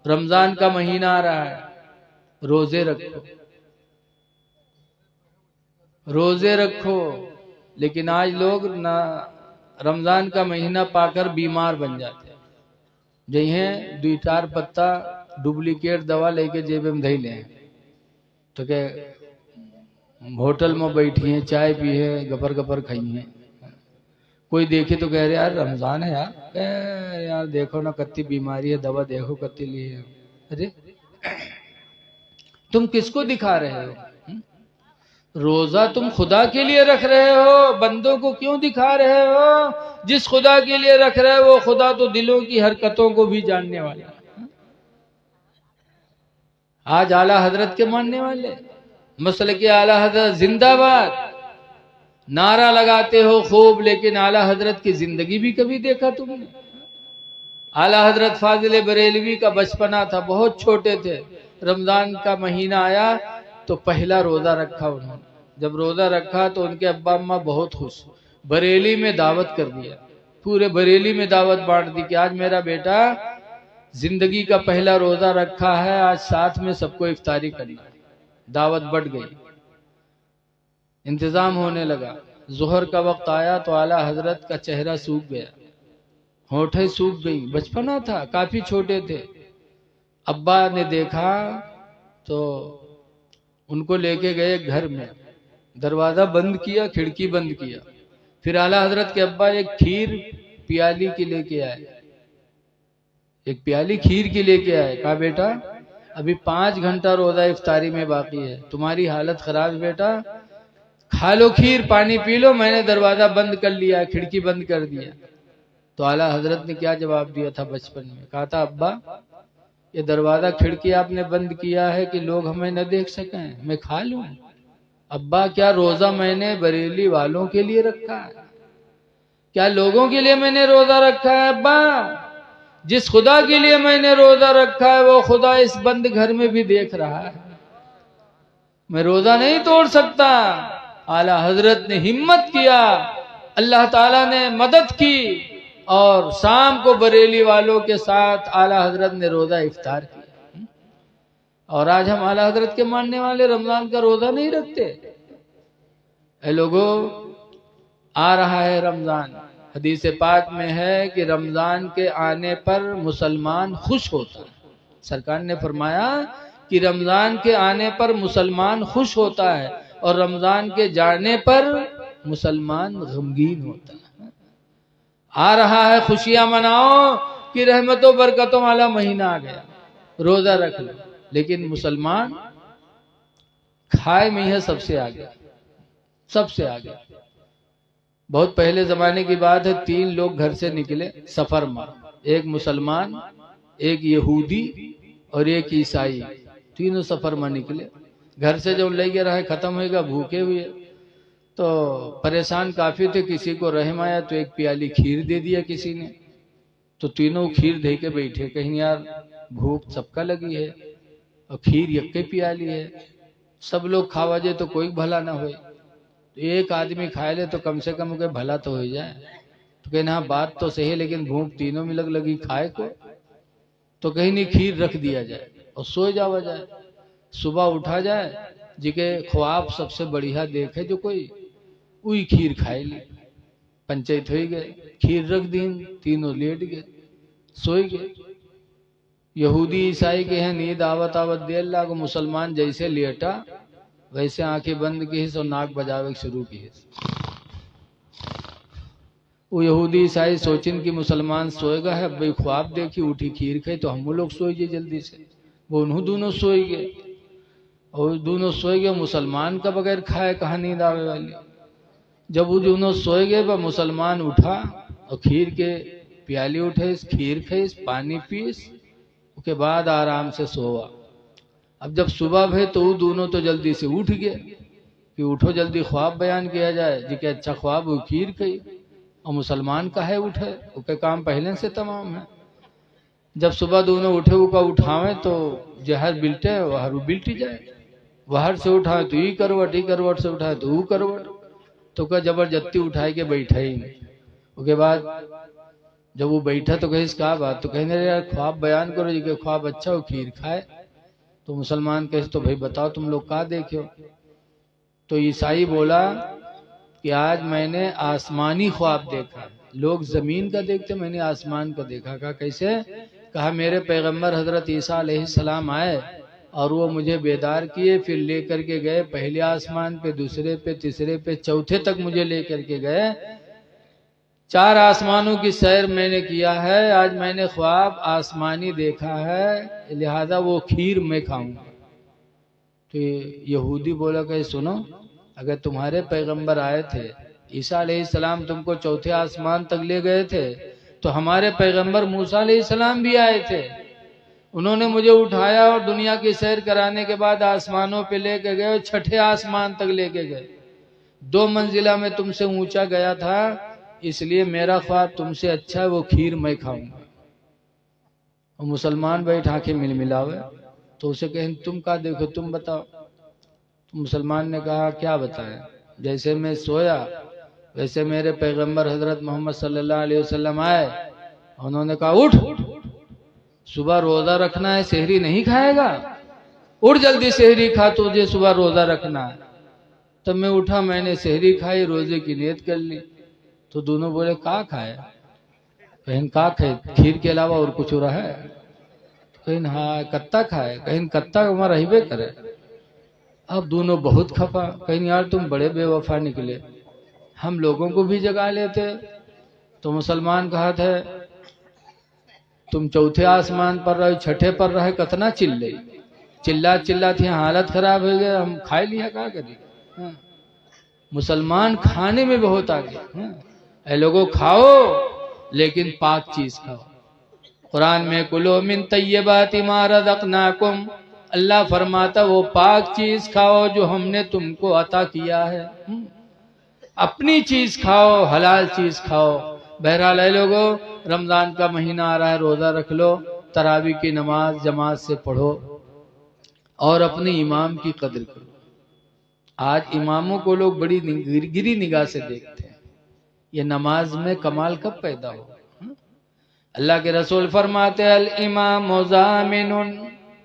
रमजान का महीना आ रहा है, रोजे रखो, रोजे रखो। लेकिन आज लोग ना रमजान का महीना पाकर बीमार बन जाते हैं। जइहे 2-4 पत्ता डुप्लीकेट दवा लेके जेब में धई ले, तो क्या होटल में बैठी है, चाय पी है, गपर गपर खाई है। कोई देखे तो कह रहे यार रमजान है यार, यार देखो ना कत्ती बीमारी है, दवा देखो कत्ती ली है। अरे तुम किसको दिखा रहे हो? रोजा तुम खुदा के लिए रख रहे हो, बंदों को क्यों दिखा रहे हो? जिस खुदा के लिए रख रहे हो वो खुदा तो दिलों की हरकतों को भी जानने वाला है। आज आला हजरत के मानने वाले, मसले के आला हजरत जिंदाबाद नारा लगाते हो खूब, लेकिन आला हजरत की जिंदगी भी कभी देखा तुमने? आला हजरत फाजिल बरेलवी का बचपना था, बहुत छोटे थे। रमजान का महीना आया तो पहला रोजा रखा उन्होंने। जब रोजा रखा तो उनके अब्बा अम्मा बहुत खुश, बरेली में दावत कर दिया, पूरे बरेली में दावत बांट दी कि आज मेरा बेटा जिंदगी का पहला रोजा रखा है, आज साथ में सबको इफ्तारी करना है। दावत बढ़ गई, इंतजाम होने लगा। जोहर का वक्त आया तो आला हजरत का चेहरा सूख गया, होठें सूख गई। बचपना था, काफी छोटे थे। अब्बा ने देखा तो उनको लेके गए घर में, दरवाजा बंद किया, खिड़की बंद किया। फिर आला हजरत के अब्बा एक खीर प्याली के लेके आए, एक प्याली खीर की लेके आए। कहा बेटा अभी 5 घंटा रोजा इफ्तारी में बाकी है, तुम्हारी हालत खराब है बेटा, खा लो खीर, पानी पी लो, मैंने दरवाजा बंद कर लिया, खिड़की बंद कर दिया। तो आला हजरत ने क्या जवाब दिया था बचपन में? कहा था अब्बा ये दरवाजा खिड़की आपने बंद किया है कि लोग हमें न देख सकें, मैं खा लूं? अब्बा क्या रोजा मैंने बरेली वालों के लिए रखा है? क्या लोगों के लिए मैंने रोजा रखा है? अब्बा जिस खुदा के लिए मैंने रोजा रखा है वो खुदा इस बंद घर में भी देख रहा है, मैं रोजा नहीं तोड़ सकता। आला हजरत ने हिम्मत किया, अल्लाह ताला ने मदद की और शाम को बरेली वालों के साथ आला हजरत ने रोजा इफ्तार किया। और आज हम आला हजरत के मानने वाले रमजान का रोजा नहीं रखते। ऐ लोगों, आ रहा है रमजान, हदीस पाक में है कि रमजान के आने पर मुसलमान खुश होता है। सरकार ने फरमाया कि रमजान के आने पर मुसलमान खुश होता है और रमजान के जाने पर मुसलमान गमगीन होता है। आ रहा है, खुशियां मनाओ कि रहमतों बरकतों वाला महीना आ गया, रोजा रख लो। लेकिन मुसलमान खाए में है सबसे आगे, सबसे आगे। बहुत पहले जमाने की बात है, 3 लोग घर से निकले सफर में, एक मुसलमान, एक यहूदी और एक ईसाई। तीनों सफर में निकले। घर से जब ले गया रहे खत्म होगा, भूखे हुए तो परेशान काफी थे। किसी को रहम आया तो एक प्याली खीर दे दिया किसी ने, तो तीनों खीर दे के बैठे, कहीं यार भूख सबका लगी है और खीर यक्के प्याली है, सब लोग खावा जाए तो कोई भला ना हो, तो एक आदमी खाए ले तो कम से कम उनके भला तो हो जाए। तो कहीं हाँ बात तो सही है, लेकिन भूख तीनों में लगी खाए को, तो कहीं नहीं खीर रख दिया जाए और सो जावा जाए। सुबह उठा जाए, जिके ख्वाब सबसे बढ़िया देखे जो कोई, वही खीर खाए ली। पंचायत हो गए, खीर रख दी, तीनों लेट गए, सोए गए। यहूदी ईसाई के हैं नींद आवत आवत देर लाग, मुसलमान जैसे लेटा वैसे आंखें बंद की और नाक बजावे शुरू की। वो यहूदी ईसाई सोचिन कि मुसलमान सोएगा है, भाई ख्वाब देखी उठी खीर खाई तो हम लोग सोए गए जल्दी से। वो उन्हों दोनों सोए गए और दोनों सोए गए। मुसलमान का बगैर खाए कहाँ नींद आवे वाली। जब वो दोनों सोए गए वह मुसलमान उठा और खीर के प्याली उठे, खीर खाई, पानी पीस, उसके बाद आराम से सोआ। अब जब सुबह भे तो वो दोनों तो जल्दी से उठ गए कि उठो जल्दी ख्वाब बयान किया जाए, जी के अच्छा ख्वाब वो खीर खाई। और मुसलमान का है उठे, उसके काम पहले से तमाम है। जब सुबह दोनों उठे उका उठावे तो जहर बिल्टे वहर बिल्टी जाए, वहर से उठाए तो ही करवट से उठाए तो वो करवट, तो क्या जबरदस्ती उठाए के बैठे ही। उसके बाद जब वो बैठा तो कहे क्या बात, तो कहने यार ख्वाब बयान करो जी के ख्वाब अच्छा हो खीर खाए। तो मुसलमान कहे तो भाई बताओ तुम लोग क्या देखे हो। तो ईसाई बोला कि आज मैंने आसमानी ख्वाब देखा। लोग जमीन का देखते, मैंने आसमान का देखा। कहा कैसे? कहा मेरे पैगंबर हजरत ईसा अलैहिस्सलाम आए और वो मुझे बेदार किए, फिर लेकर के गए पहले आसमान पे, दूसरे पे, तीसरे पे, चौथे तक मुझे लेकर के गए। 4 आसमानों की सैर मैंने किया है। आज मैंने ख्वाब आसमानी देखा है, लिहाजा वो खीर मैं खाऊंगा। तो यहूदी बोला कि सुनो, अगर तुम्हारे पैगंबर आए थे, ईसा अलैहिस्सलाम तुमको चौथे आसमान तक ले गए थे, तो हमारे पैगंबर मूसा अलैहिस्सलाम भी आए थे। उन्होंने मुझे उठाया और दुनिया की सैर कराने के बाद आसमानों पे लेके गए, छठे आसमान तक लेके गए। 2 मंजिला में तुमसे ऊंचा गया था, इसलिए मेरा ख्वाब तुमसे अच्छा है, वो खीर मैं खाऊंगा। और मुसलमान बैठा के मिलमिलावे, तो उसे कहें तुम क्या देखो, तुम बताओ। तो मुसलमान ने कहा क्या बताएं, जैसे मैं सोया वैसे मेरे पैगंबर हजरत मोहम्मद सल्लल्लाहु अलैहि वसल्लम आए। उन्होंने कहा उठ, सुबह रोजा रखना है, सेहरी नहीं खाएगा, उठ जल्दी सेहरी खा, तुझे सुबह रोजा रखना है। तब मैं उठा, मैंने सेहरी खाई, रोजे की नियत कर ली। तो दोनों बोले का खाए? कहीं का खाए, खीर के अलावा और कुछ रहा है? कहीं हाँ कत्ता खाए, कहीं कत्ता हमारा रहीबे करे। अब दोनों बहुत खफा, कहीं यार तुम बड़े बेवफा निकले, हम लोगों को भी जगा लेते। तो मुसलमान कहा था तुम चौथे आसमान पर रहे, छठे पर रहे, कतना चिल्ला चिल्ला थी, हालत खराब हो गया, हम खाए लिया क्या करी। हाँ। मुसलमान खाने में बहुत आगे। हाँ। लोगों खाओ लेकिन पाक चीज खाओ। कुरान में कुलो मिन तय्यबाति मा रज़क़नाकुम, अल्लाह फरमाता वो पाक चीज खाओ जो हमने तुमको अता किया है। अपनी चीज खाओ, हलाल चीज खाओ। बहरहाल है लोगों, रमजान का महीना आ रहा है, रोजा रख लो, तरावी की नमाज जमात से पढ़ो और अपने इमाम की कदर करो। आज इमामों को लोग बड़ी गिरी निगाह से देखते हैं, ये नमाज में कमाल कब पैदा हो। अल्लाह के रसूल फरमाते अल इमाम ज़ामिनुन,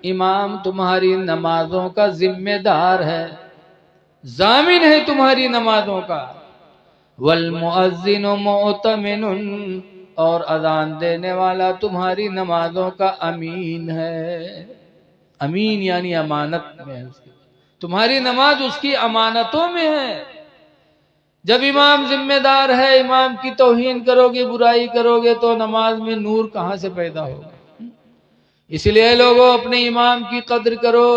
इमाम तुम्हारी नमाजों का जिम्मेदार है, जामिन है तुम्हारी नमाजों का। वल मुअज्जिनु मुअतमिनुन, और अजान देने वाला तुम्हारी नमाजों का अमीन है। अमीन यानी अमानत में है उसकी, तुम्हारी नमाज उसकी अमानतों में है। जब इमाम जिम्मेदार है, इमाम की तौहीन करोगे, बुराई करोगे, तो नमाज में नूर कहां से पैदा होगा। इसलिए लोगों अपने इमाम की कद्र करो,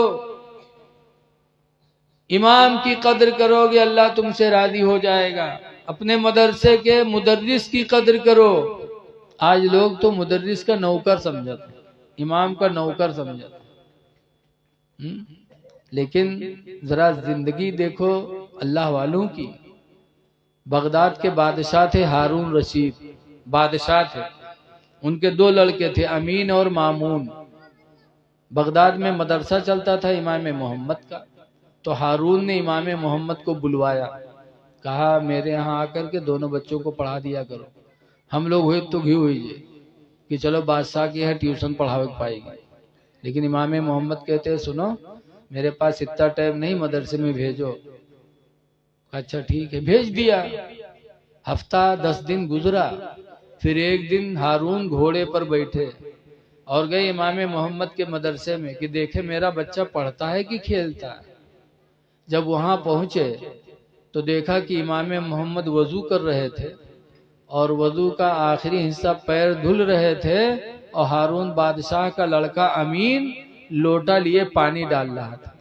इमाम की कद्र करोगे अल्लाह तुमसे राजी हो जाएगा। अपने मदरसे के मुदर्रिस की कद्र करो। आज लोग तो मुदर्रिस का नौकर समझते, इमाम का नौकर समझते। लेकिन जरा जिंदगी देखो अल्लाह वालों की। बगदाद के बादशाह थे हारून रशीद, बादशाह थे, उनके 2 लड़के थे अमीन और मामून। बगदाद में मदरसा चलता था इमाम मोहम्मद का। तो हारून ने इमाम मोहम्मद को बुलवाया, कहा मेरे यहाँ आकर के दोनों बच्चों को पढ़ा दिया करो। हम लोग हुए तो घी हुई कि चलो बादशाह की है, ट्यूशन पढ़ावे पाएगी। लेकिन इमाम मोहम्मद कहते हैं सुनो, मेरे पास इतना टाइम नहीं, मदरसे में भेजो। अच्छा ठीक है, भेज दिया। हफ्ता 10 दिन गुजरा, फिर एक दिन हारून घोड़े पर बैठे और गए इमाम मोहम्मद के मदरसे में कि देखे मेरा बच्चा पढ़ता है कि खेलता है। जब वहां पहुंचे तो देखा कि इमाम मोहम्मद वजू कर रहे थे और वजू का आखिरी हिस्सा पैर धुल रहे थे, और हारून बादशाह का लड़का अमीन लोटा लिए पानी डाल रहा था।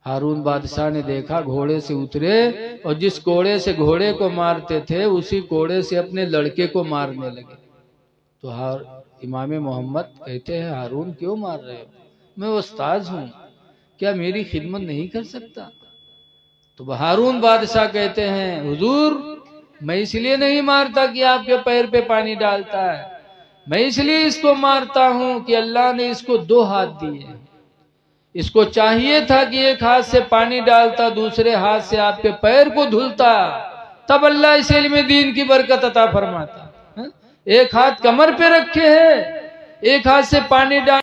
हारून बादशाह ने देखा, घोड़े से उतरे और जिस कोड़े से घोड़े को मारते थे उसी कोड़े से अपने लड़के को मारने लगे। तो इमाम मोहम्मद कहते हैं हारून क्यों मार रहे हो, मैं उस्ताद हूँ, क्या मेरी खिदमत नहीं कर सकता। तो हारून बादशाह कहते हैं हुजूर मैं इसलिए नहीं मारता कि आपके पैर पे पानी डालता है, मैं इसलिए इसको मारता हूं कि अल्लाह ने इसको 2 हाथ दिए। इसको चाहिए था कि एक हाथ से पानी डालता, दूसरे हाथ से आपके पैर को धुलता, तब अल्लाह इस इल्म दीन की बरकत अता फरमाता। एक हाथ कमर पे रखे है, एक हाथ से पानी डाल